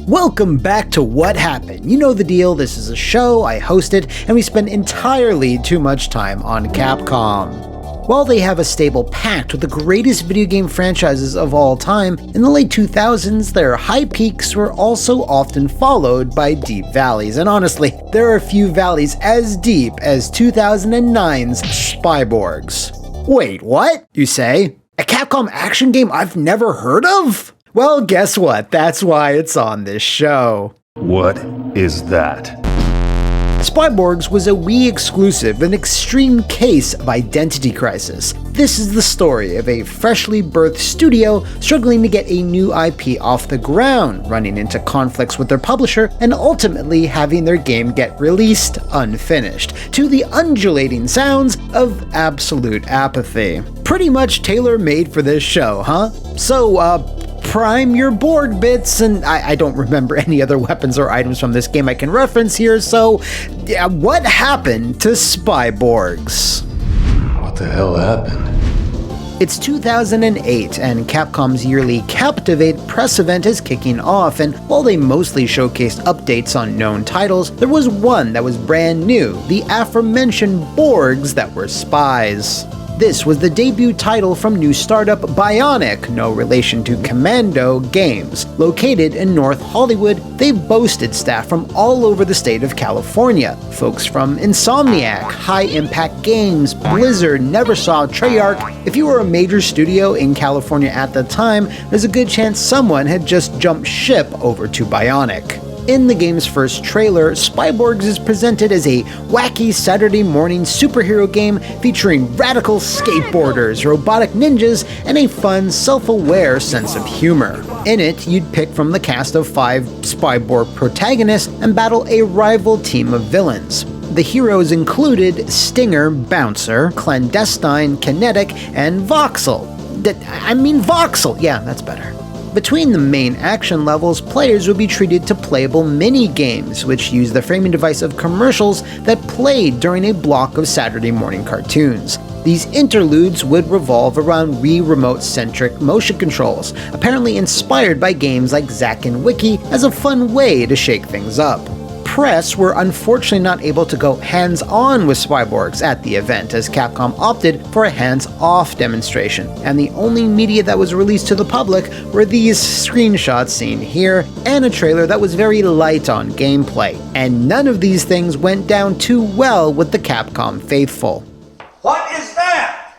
Welcome back to What Happened. You know the deal, this is a show, I host it, and we spend entirely too much time on Capcom. While they have a stable pact with the greatest video game franchises of all time, in the late 2000s their high peaks were also often followed by deep valleys, and honestly, there are a few valleys as deep as 2009's Spyborgs. Wait, what? You say? A Capcom action game I've never heard of? Well, guess what? That's why it's on this show. What is that? Spyborgs was a Wii exclusive, an extreme case of identity crisis. This is the story of a freshly birthed studio struggling to get a new IP off the ground, running into conflicts with their publisher, and ultimately having their game get released unfinished, to the undulating sounds of absolute apathy. Pretty much tailor-made for this show, huh? So, prime your Borg bits, and I don't remember any other weapons or items from this game I can reference here, so yeah, what happened to Spyborgs? What the hell happened? It's 2008, and Capcom's yearly Captivate press event is kicking off, and while they mostly showcased updates on known titles, there was one that was brand new, the aforementioned Borgs that were spies. This was the debut title from new startup Bionic, no relation to Commando Games. Located in North Hollywood, they boasted staff from all over the state of California. Folks from Insomniac, High Impact Games, Blizzard, Neversoft, Treyarch. If you were a major studio in California at the time, there's a good chance someone had just jumped ship over to Bionic. In the game's first trailer, Spyborgs is presented as a wacky Saturday morning superhero game featuring radical skateboarders, robotic ninjas, and a fun, self-aware sense of humor. In it, you'd pick from the cast of 5 Spyborg protagonists and battle a rival team of villains. The heroes included Stinger, Bouncer, Clandestine, Kinetic, and Voxel. Voxel! Yeah, that's better. Between the main action levels, players would be treated to playable mini-games, which use the framing device of commercials that played during a block of Saturday morning cartoons. These interludes would revolve around Wii remote-centric motion controls, apparently inspired by games like Zack and Wiki as a fun way to shake things up. Press were unfortunately not able to go hands-on with Spyborgs at the event, as Capcom opted for a hands-off demonstration, and the only media that was released to the public were these screenshots seen here, and a trailer that was very light on gameplay. And none of these things went down too well with the Capcom faithful. What is that?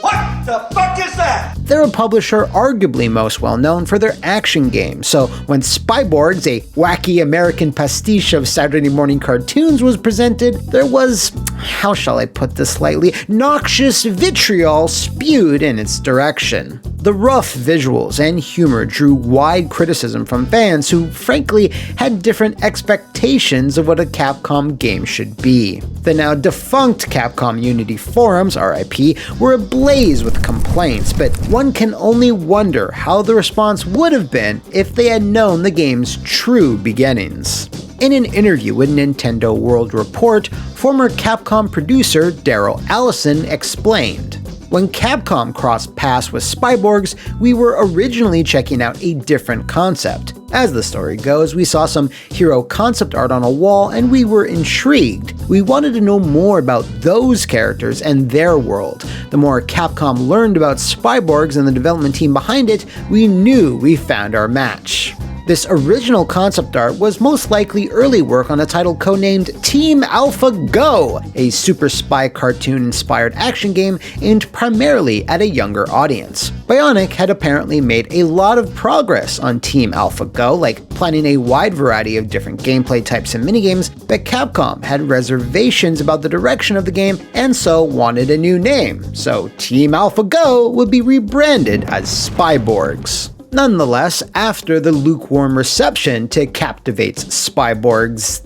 What the fuck is that? They're a publisher arguably most well known for their action games, so when Spyborgs, a wacky American pastiche of Saturday morning cartoons, was presented, there was, how shall I put this lightly, noxious vitriol spewed in its direction. The rough visuals and humor drew wide criticism from fans who, frankly, had different expectations of what a Capcom game should be. The now defunct Capcom Unity forums, RIP, were ablaze with complaints, but one can only wonder how the response would have been if they had known the game's true beginnings. In an interview with Nintendo World Report, former Capcom producer Daryl Allison explained, "When Capcom crossed paths with Spyborgs, we were originally checking out a different concept. As the story goes, we saw some hero concept art on a wall and we were intrigued. We wanted to know more about those characters and their world. The more Capcom learned about Spyborgs and the development team behind it, we knew we found our match." This original concept art was most likely early work on a title codenamed Team Alpha Go, a super spy cartoon-inspired action game aimed primarily at a younger audience. Bionic had apparently made a lot of progress on Team Alpha Go, like planning a wide variety of different gameplay types and minigames, but Capcom had reservations about the direction of the game and so wanted a new name, so Team Alpha Go would be rebranded as Spyborgs. Nonetheless, after the lukewarm reception to Captivate's Spyborgs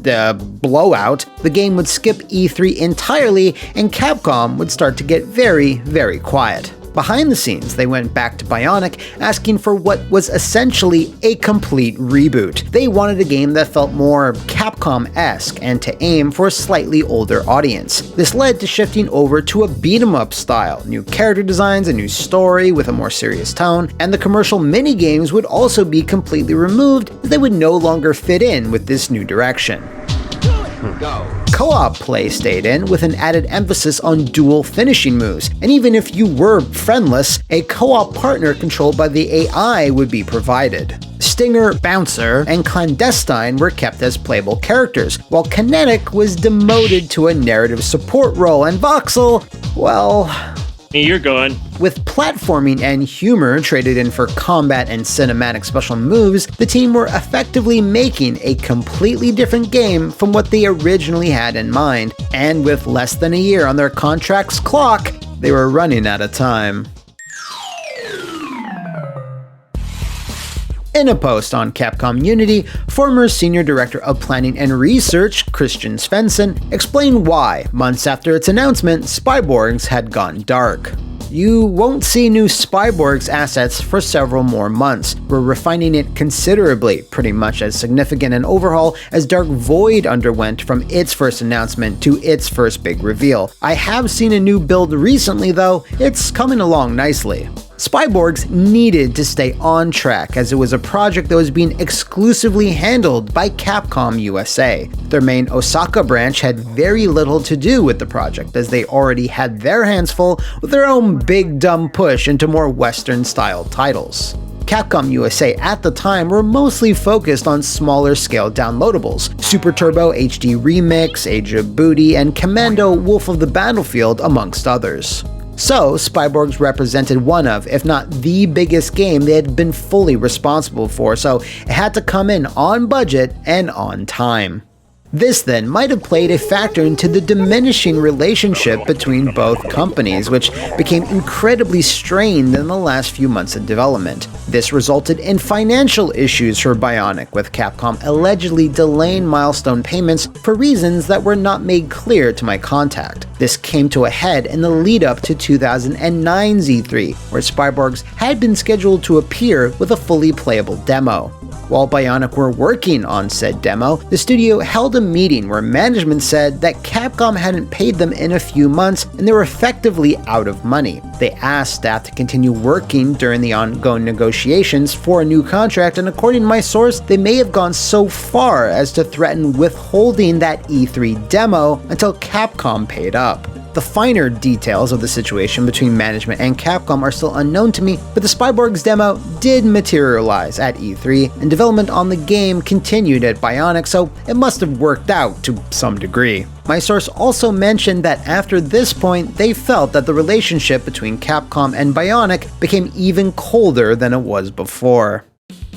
blowout, the game would skip E3 entirely and Capcom would start to get very, very quiet. Behind the scenes, they went back to Bionic, asking for what was essentially a complete reboot. They wanted a game that felt more Capcom-esque and to aim for a slightly older audience. This led to shifting over to a beat-em-up style, new character designs, a new story with a more serious tone, and the commercial minigames would also be completely removed as they would no longer fit in with this new direction. Co-op play stayed in, with an added emphasis on dual finishing moves, and even if you were friendless, a co-op partner controlled by the AI would be provided. Stinger, Bouncer, and Clandestine were kept as playable characters, while Kinetic was demoted to a narrative support role, and Voxel, well... You're going. With platforming and humor traded in for combat and cinematic special moves, the team were effectively making a completely different game from what they originally had in mind, and with less than a year on their contract's clock, they were running out of time. In a post on Capcom Unity, former Senior Director of Planning and Research, Christian Svensson, explained why, months after its announcement, Spyborgs had gone dark. You won't see new Spyborgs assets for several more months. We're refining it considerably, pretty much as significant an overhaul as Dark Void underwent from its first announcement to its first big reveal. I have seen a new build recently though, it's coming along nicely. Spyborgs needed to stay on track as it was a project that was being exclusively handled by Capcom USA. Their main Osaka branch had very little to do with the project as they already had their hands full with their own big dumb push into more Western-style titles. Capcom USA at the time were mostly focused on smaller scale downloadables, Super Turbo HD Remix, Age of Booty, and Commando Wolf of the Battlefield amongst others. So, Spyborgs represented one of, if not the biggest game they had been fully responsible for, so it had to come in on budget and on time. This then might have played a factor into the diminishing relationship between both companies, which became incredibly strained in the last few months of development. This resulted in financial issues for Bionic, with Capcom allegedly delaying milestone payments for reasons that were not made clear to my contact. This came to a head in the lead-up to 2009's E3, where Spyborgs had been scheduled to appear with a fully playable demo. While Bionic were working on said demo, the studio held a meeting where management said that Capcom hadn't paid them in a few months and they were effectively out of money. They asked staff to continue working during the ongoing negotiations for a new contract, and according to my source, they may have gone so far as to threaten withholding that E3 demo until Capcom paid up. The finer details of the situation between management and Capcom are still unknown to me, but the Spyborgs demo did materialize at E3, and development on the game continued at Bionic, so it must have worked out to some degree. My source also mentioned that after this point, they felt that the relationship between Capcom and Bionic became even colder than it was before.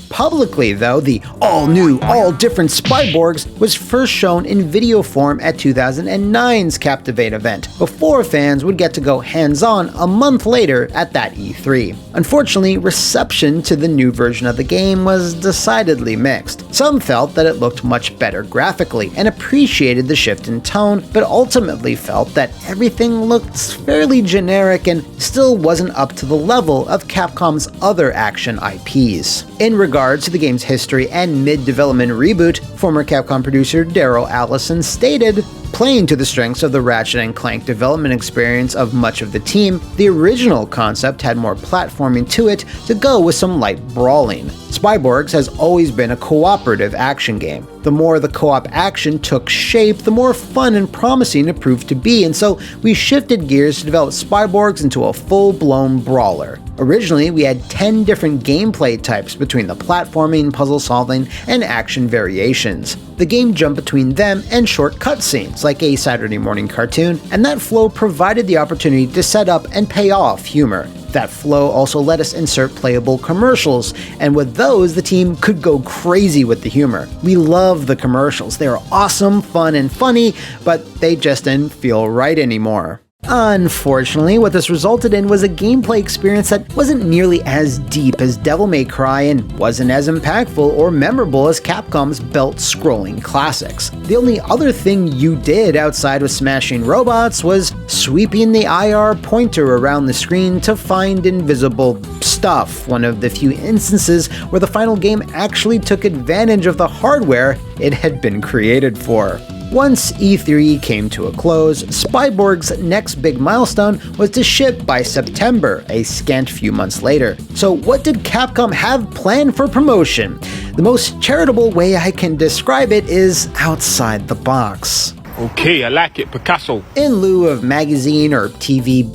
Publicly, though, the all-new, all-different Spyborgs was first shown in video form at 2009's Captivate event, before fans would get to go hands-on a month later at that E3. Unfortunately, reception to the new version of the game was decidedly mixed. Some felt that it looked much better graphically and appreciated the shift in tone, but ultimately felt that everything looked fairly generic and still wasn't up to the level of Capcom's other action IPs. In regards to the game's history and mid-development reboot, former Capcom producer Daryl Allison stated, "Playing to the strengths of the Ratchet & Clank development experience of much of the team, the original concept had more platforming to it to go with some light brawling. Spyborgs has always been a cooperative action game. The more the co-op action took shape, the more fun and promising it proved to be, and so we shifted gears to develop Spyborgs into a full-blown brawler. Originally, we had 10 different gameplay types between the platforming, puzzle solving, and action variations. The game jumped between them and short cutscenes, like a Saturday morning cartoon, and that flow provided the opportunity to set up and pay off humor. That flow also let us insert playable commercials, and with those, the team could go crazy with the humor. We love the commercials. They are awesome, fun, and funny, but they just didn't feel right anymore." Unfortunately, what this resulted in was a gameplay experience that wasn't nearly as deep as Devil May Cry and wasn't as impactful or memorable as Capcom's belt-scrolling classics. The only other thing you did outside of smashing robots was sweeping the IR pointer around the screen to find invisible stuff, one of the few instances where the final game actually took advantage of the hardware it had been created for. Once E3 came to a close, Spyborgs' next big milestone was to ship by September, a scant few months later. So what did Capcom have planned for promotion? The most charitable way I can describe it is outside the box. Okay, I like it, Picasso. In lieu of magazine or TV,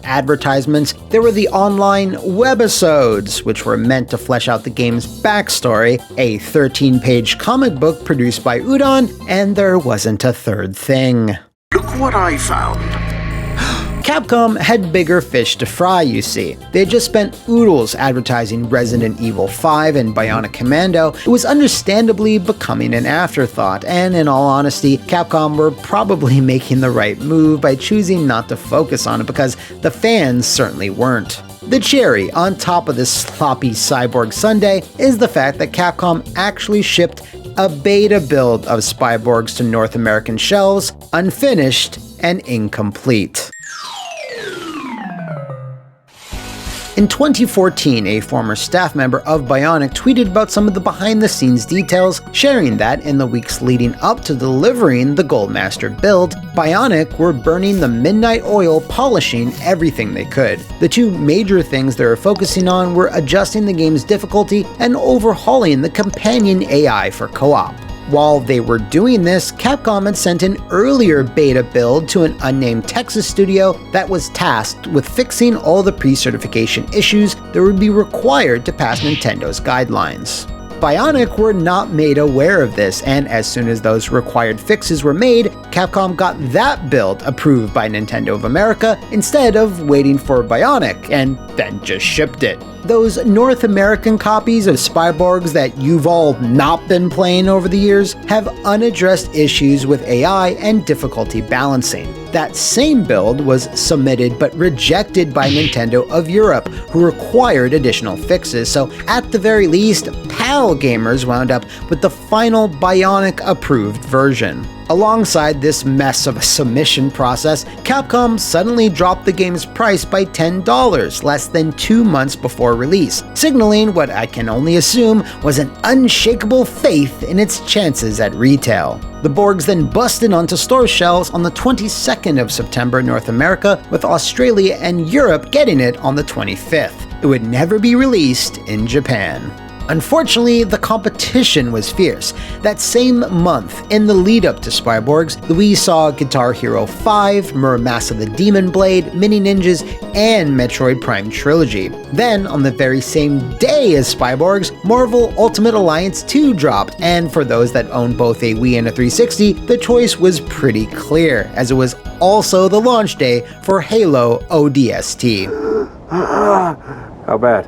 advertisements, there were the online webisodes, which were meant to flesh out the game's backstory, a 13-page comic book produced by Udon, and there wasn't a third thing. Look what I found. Capcom had bigger fish to fry, you see. They had just spent oodles advertising Resident Evil 5 and Bionic Commando. It was understandably becoming an afterthought, and in all honesty, Capcom were probably making the right move by choosing not to focus on it because the fans certainly weren't. The cherry on top of this sloppy cyborg sundae is the fact that Capcom actually shipped a beta build of Spyborgs to North American shelves, unfinished and incomplete. In 2014, a former staff member of Bionic tweeted about some of the behind-the-scenes details, sharing that in the weeks leading up to delivering the Goldmaster build, Bionic were burning the midnight oil polishing everything they could. The two major things they were focusing on were adjusting the game's difficulty and overhauling the companion AI for co-op. While they were doing this, Capcom had sent an earlier beta build to an unnamed Texas studio that was tasked with fixing all the pre-certification issues that would be required to pass Nintendo's guidelines. Bionic were not made aware of this, and as soon as those required fixes were made, Capcom got that build approved by Nintendo of America instead of waiting for Bionic, and then just shipped it. Those North American copies of Spyborgs that you've all not been playing over the years have unaddressed issues with AI and difficulty balancing. That same build was submitted but rejected by Nintendo of Europe, who required additional fixes, so at the very least, PAL gamers wound up with the final Bionic-approved version. Alongside this mess of a submission process, Capcom suddenly dropped the game's price by $10 less than 2 months before release, signaling what I can only assume was an unshakable faith in its chances at retail. The Borgs then busted onto store shelves on the 22nd of September in North America, with Australia and Europe getting it on the 25th. It would never be released in Japan. Unfortunately, the competition was fierce. That same month, in the lead-up to Spyborgs, we saw Guitar Hero 5, Muramasa the Demon Blade, Mini Ninjas, and Metroid Prime Trilogy. Then, on the very same day as Spyborgs, Marvel Ultimate Alliance 2 dropped, and for those that own both a Wii and a 360, the choice was pretty clear, as it was also the launch day for Halo ODST. How bad?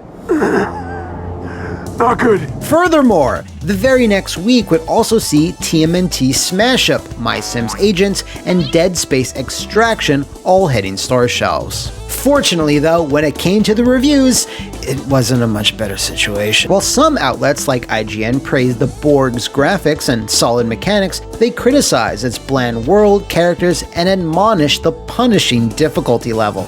Not good. Furthermore, the very next week would also see TMNT Smash Up, My Sims Agents, and Dead Space Extraction all hitting store shelves. Fortunately though, when it came to the reviews, it wasn't a much better situation. While some outlets like IGN praised the Borg's graphics and solid mechanics, they criticized its bland world, characters, and admonished the punishing difficulty level.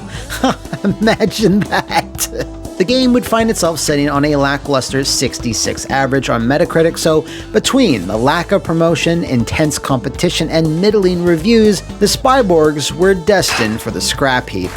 Imagine that! The game would find itself sitting on a lackluster 66 average on Metacritic, so between the lack of promotion, intense competition, and middling reviews, the Spyborgs were destined for the scrap heap.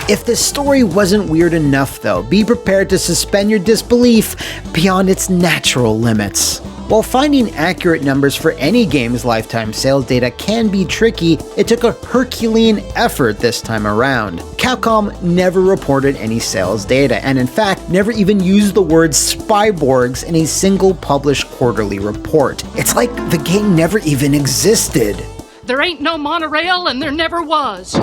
If this story wasn't weird enough though, be prepared to suspend your disbelief beyond its natural limits. While finding accurate numbers for any game's lifetime sales data can be tricky, it took a Herculean effort this time around. Capcom never reported any sales data, and in fact, never even used the word Spyborgs in a single published quarterly report. It's like the game never even existed. There ain't no monorail, and there never was.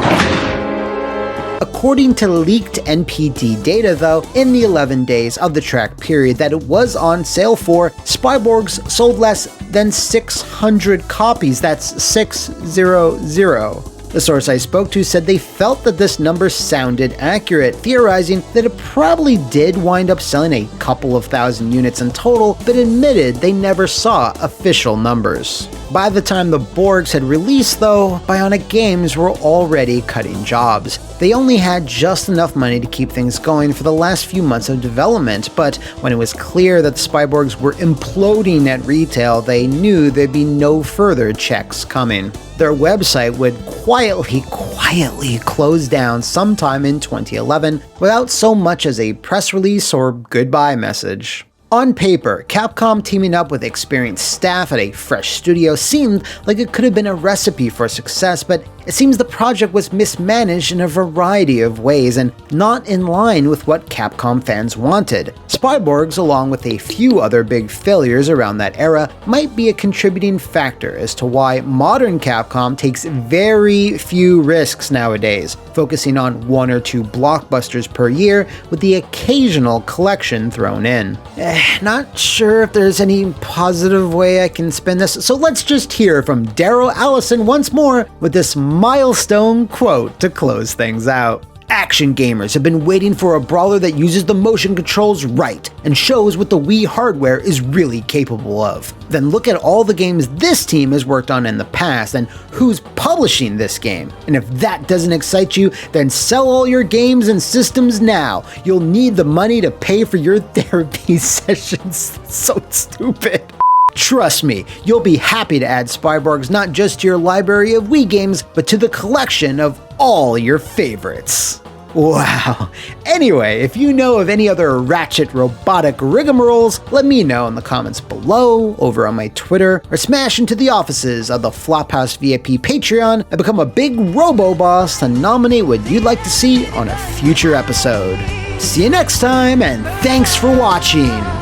According to leaked NPD data though, in the 11 days of the track period that it was on sale for, Spyborgs sold less than 600 copies, that's 600. The source I spoke to said they felt that this number sounded accurate, theorizing that it probably did wind up selling a couple of thousand units in total, but admitted they never saw official numbers. By the time the Borgs had released though, Bionic Games were already cutting jobs. They only had just enough money to keep things going for the last few months of development, but when it was clear that the Spyborgs were imploding at retail, they knew there'd be no further checks coming. Their website would quietly close down sometime in 2011 without so much as a press release or goodbye message. On paper, Capcom teaming up with experienced staff at a fresh studio seemed like it could have been a recipe for success, but it seems the project was mismanaged in a variety of ways and not in line with what Capcom fans wanted. Spyborgs, along with a few other big failures around that era, might be a contributing factor as to why modern Capcom takes very few risks nowadays, focusing on 1 or 2 blockbusters per year with the occasional collection thrown in. Not sure if there's any positive way I can spin this, so let's just hear from Daryl Allison once more with this milestone quote to close things out. Action gamers have been waiting for a brawler that uses the motion controls right and shows what the Wii hardware is really capable of. Then look at all the games this team has worked on in the past and who's publishing this game. And if that doesn't excite you, then sell all your games and systems now. You'll need the money to pay for your therapy sessions. So stupid. Trust me, you'll be happy to add Spyborgs not just to your library of Wii games, but to the collection of all your favorites. Wow. Anyway, if you know of any other ratchet robotic rigmaroles, let me know in the comments below, over on my Twitter, or smash into the offices of the Flophouse VIP Patreon and become a big robo-boss to nominate what you'd like to see on a future episode. See you next time, and thanks for watching!